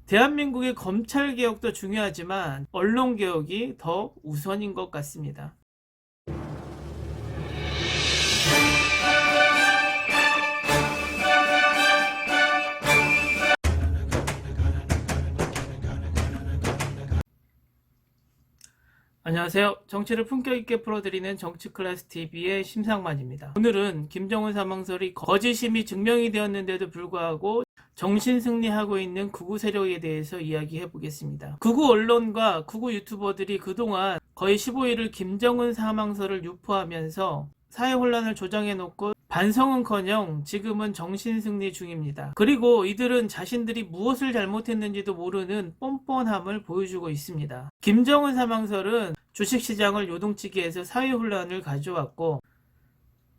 대한민국의 검찰개혁도 중요하지만 언론개혁이 더 우선인 것 같습니다. 안녕하세요. 정치를 품격 있게 풀어드리는 정치클래스TV의 심상만입니다. 오늘은 김정은 사망설이 거짓임이 증명이 되었는데도 불구하고 정신승리하고 있는 극우 세력에 대해서 이야기해 보겠습니다. 극우 언론과 극우 유튜버들이 그동안 거의 15일을 김정은 사망설을 유포하면서 사회 혼란을 조장해 놓고 반성은커녕 지금은 정신승리 중입니다. 그리고 이들은 자신들이 무엇을 잘못했는지도 모르는 뻔뻔함을 보여주고 있습니다. 김정은 사망설은 주식시장을 요동치게 해서 사회 혼란을 가져왔고,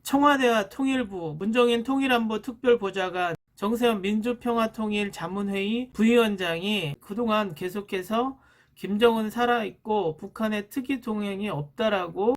청와대와 통일부, 문정인 통일안보 특별보좌관, 정세현 민주평화통일 자문회의 부위원장이 그동안 계속해서 김정은 살아있고 북한의 특이 동행이 없다라고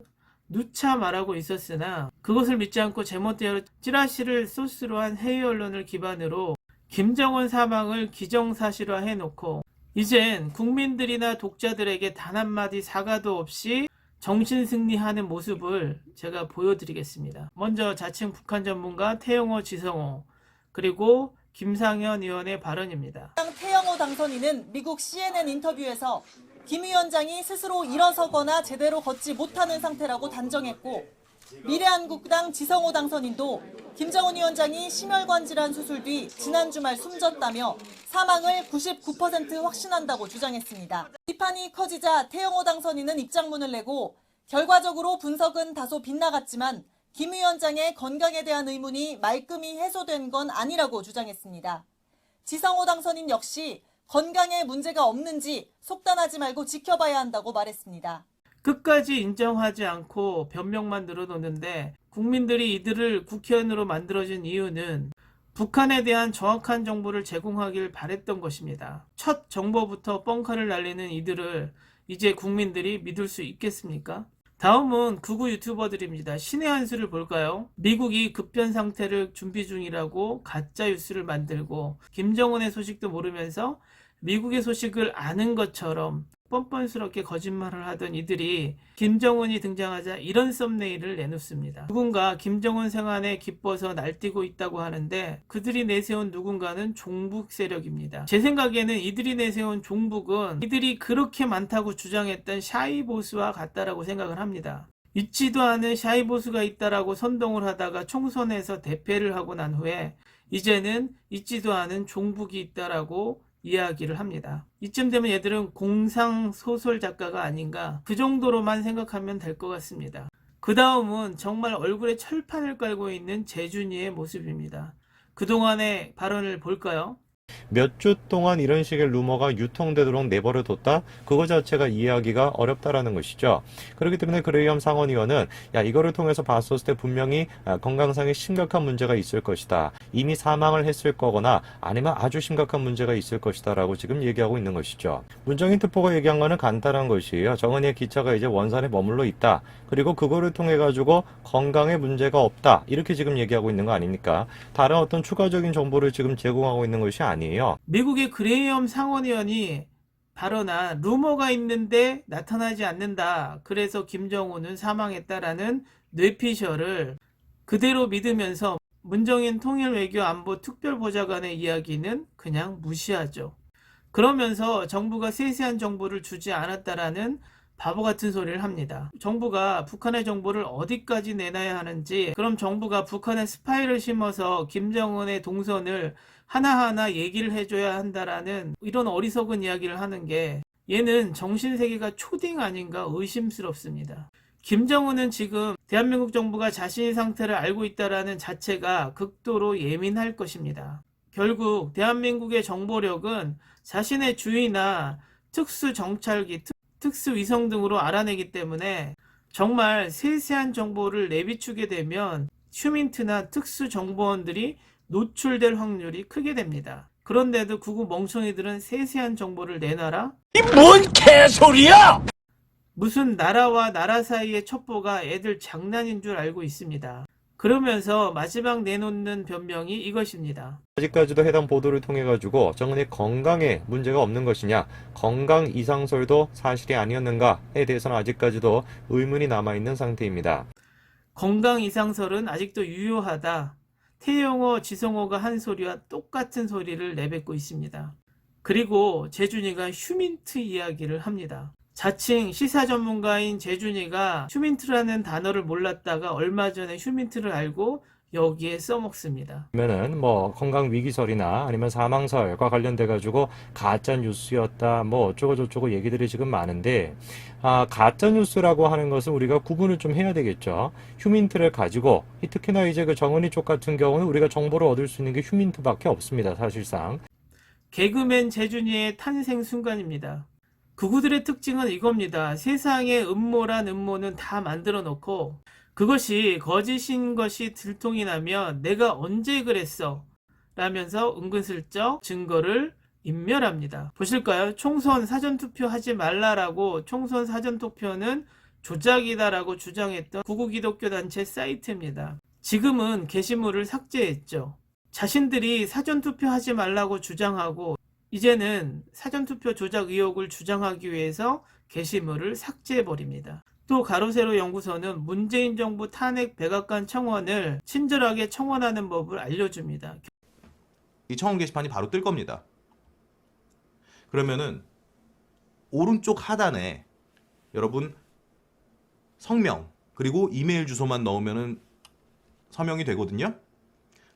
누차 말하고 있었으나 그것을 믿지 않고 제멋대로 찌라시를 소스로 한 해외 언론을 기반으로 김정은 사망을 기정사실화 해놓고 이젠 국민들이나 독자들에게 단 한마디 사과도 없이 정신승리하는 모습을 제가 보여드리겠습니다. 먼저 자칭 북한 전문가 태영호, 지성호, 그리고 김상현 의원의 발언입니다. 태영호 당선인은 미국 CNN 인터뷰에서 김 위원장이 스스로 일어서거나 제대로 걷지 못하는 상태라고 단정했고, 미래한국당 지성호 당선인도 김정은 위원장이 심혈관 질환 수술 뒤 지난 주말 숨졌다며 사망을 99% 확신한다고 주장했습니다. 비판이 커지자 태영호 당선인은 입장문을 내고 결과적으로 분석은 다소 빗나갔지만 김 위원장의 건강에 대한 의문이 말끔히 해소된 건 아니라고 주장했습니다. 지성호 당선인 역시 건강에 문제가 없는지 속단하지 말고 지켜봐야 한다고 말했습니다. 끝까지 인정하지 않고 변명만 늘어놓는데 국민들이 이들을 국회의원으로 만들어준 이유는 북한에 대한 정확한 정보를 제공하길 바랬던 것입니다. 첫 정보부터 뻥카를 날리는 이들을 이제 국민들이 믿을 수 있겠습니까? 다음은 극우 유튜버들입니다. 신의 한 수를 볼까요? 미국이 급변 상태를 준비 중이라고 가짜 뉴스를 만들고 김정은의 소식도 모르면서 미국의 소식을 아는 것처럼 뻔뻔스럽게 거짓말을 하던 이들이 김정은이 등장하자 이런 썸네일을 내놓습니다. 누군가 김정은 생안에 기뻐서 날뛰고 있다고 하는데 그들이 내세운 누군가는 종북 세력입니다. 제 생각에는 이들이 내세운 종북은 이들이 그렇게 많다고 주장했던 샤이보스와 같다라고 생각을 합니다. 있지도 않은 샤이보스가 있다라고 선동을 하다가 총선에서 대패를 하고 난 후에 이제는 있지도 않은 종북이 있다라고 이야기를 합니다. 이쯤 되면 얘들은 공상소설 작가가 아닌가, 그 정도로만 생각하면 될 것 같습니다. 그 다음은 정말 얼굴에 철판을 깔고 있는 재준이의 모습입니다. 그동안의 발언을 볼까요? 몇 주 동안 이런 식의 루머가 유통되도록 내버려뒀다? 그거 자체가 이해하기가 어렵다라는 것이죠. 그렇기 때문에 그레이엄 상원의원은 이거를 통해서 봤었을 때 분명히 건강상에 심각한 문제가 있을 것이다. 이미 사망을 했을 거거나 아니면 아주 심각한 문제가 있을 것이다 라고 지금 얘기하고 있는 것이죠. 문정인 특보가 얘기한 거는 간단한 것이에요. 정은이의 기차가 이제 원산에 머물러 있다. 그리고 그거를 통해 가지고 건강에 문제가 없다. 이렇게 지금 얘기하고 있는 거 아닙니까? 다른 어떤 추가적인 정보를 지금 제공하고 있는 것이 아니에요. 미국의 그레이엄 상원의원이 발언한 루머가 있는데 나타나지 않는다. 그래서 김정은은 사망했다라는 뇌피셜을 그대로 믿으면서 문정인 통일외교안보 특별보좌관의 이야기는 그냥 무시하죠. 그러면서 정부가 세세한 정보를 주지 않았다라는 바보 같은 소리를 합니다. 정부가 북한의 정보를 어디까지 내놔야 하는지, 그럼 정부가 북한에 스파이를 심어서 김정은의 동선을 하나하나 얘기를 해줘야 한다라는 이런 어리석은 이야기를 하는 게 얘는 정신세계가 초딩 아닌가 의심스럽습니다. 김정은은 지금 대한민국 정부가 자신의 상태를 알고 있다라는 자체가 극도로 예민할 것입니다. 결국 대한민국의 정보력은 자신의 주위나 특수정찰기, 특수위성 등으로 알아내기 때문에 정말 세세한 정보를 내비추게 되면 휴민트나 특수정보원들이 노출될 확률이 크게 됩니다. 그런데도 극우 멍청이들은 세세한 정보를 내놔라? 이 뭔 개소리야! 무슨 나라와 나라 사이의 첩보가 애들 장난인 줄 알고 있습니다. 그러면서 마지막 내놓는 변명이 이것입니다. 아직까지도 해당 보도를 통해 가지고 정은의 건강에 문제가 없는 것이냐, 건강 이상설도 사실이 아니었는가에 대해서는 아직까지도 의문이 남아있는 상태입니다. 건강 이상설은 아직도 유효하다. 태영호, 지성호가 한 소리와 똑같은 소리를 내뱉고 있습니다. 그리고 재준이가 휴민트 이야기를 합니다. 자칭 시사 전문가인 재준이가 휴민트라는 단어를 몰랐다가 얼마 전에 휴민트를 알고 여기에 써먹습니다. 그러면은 뭐 건강 위기설이나 아니면 사망설과 관련돼 가지고 가짜 뉴스였다 뭐 어쩌고 저쩌고 얘기들이 지금 많은데, 가짜 뉴스라고 하는 것은 우리가 구분을 좀 해야 되겠죠. 휴민트를 가지고 특히나 이제 그 정은이 쪽 같은 경우는 우리가 정보를 얻을 수 있는 게 휴민트밖에 없습니다, 사실상. 개그맨 재준이의 탄생 순간입니다. 극우들의 특징은 이겁니다. 세상에 음모란 음모는 다 만들어 놓고 그것이 거짓인 것이 들통이 나면 내가 언제 그랬어? 라면서 은근슬쩍 증거를 인멸합니다. 보실까요? 총선 사전투표 하지 말라라고, 총선 사전투표는 조작이다라고 주장했던 극우 기독교 단체 사이트입니다. 지금은 게시물을 삭제했죠. 자신들이 사전투표 하지 말라고 주장하고 이제는 사전투표 조작 의혹을 주장하기 위해서 게시물을 삭제해버립니다. 또 가로세로 연구소는 문재인 정부 탄핵 백악관 청원을 친절하게 청원하는 법을 알려줍니다. 이 청원 게시판이 바로 뜰 겁니다. 그러면은 오른쪽 하단에 여러분 성명 그리고 이메일 주소만 넣으면은 서명이 되거든요.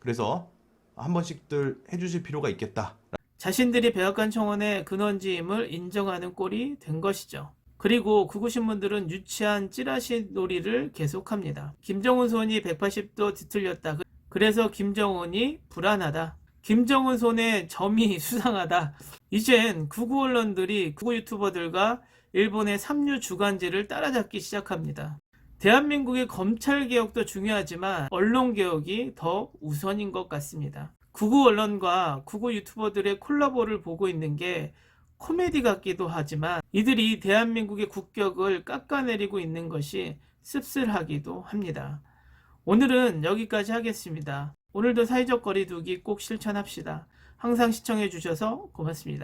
그래서 한 번씩들 해주실 필요가 있겠다. 자신들이 백악관 청원의 근원지임을 인정하는 꼴이 된 것이죠. 그리고 극우신문들은 유치한 찌라시 놀이를 계속합니다. 김정은 손이 180도 뒤틀렸다. 그래서 김정은이 불안하다. 김정은 손의 점이 수상하다. 이젠 극우 언론들이 극우 유튜버들과 일본의 삼류 주간지를 따라잡기 시작합니다. 대한민국의 검찰개혁도 중요하지만 언론개혁이 더 우선인 것 같습니다. 극우 언론과 극우 유튜버들의 콜라보를 보고 있는 게 코미디 같기도 하지만 이들이 대한민국의 국격을 깎아내리고 있는 것이 씁쓸하기도 합니다. 오늘은 여기까지 하겠습니다. 오늘도 사회적 거리두기 꼭 실천합시다. 항상 시청해 주셔서 고맙습니다.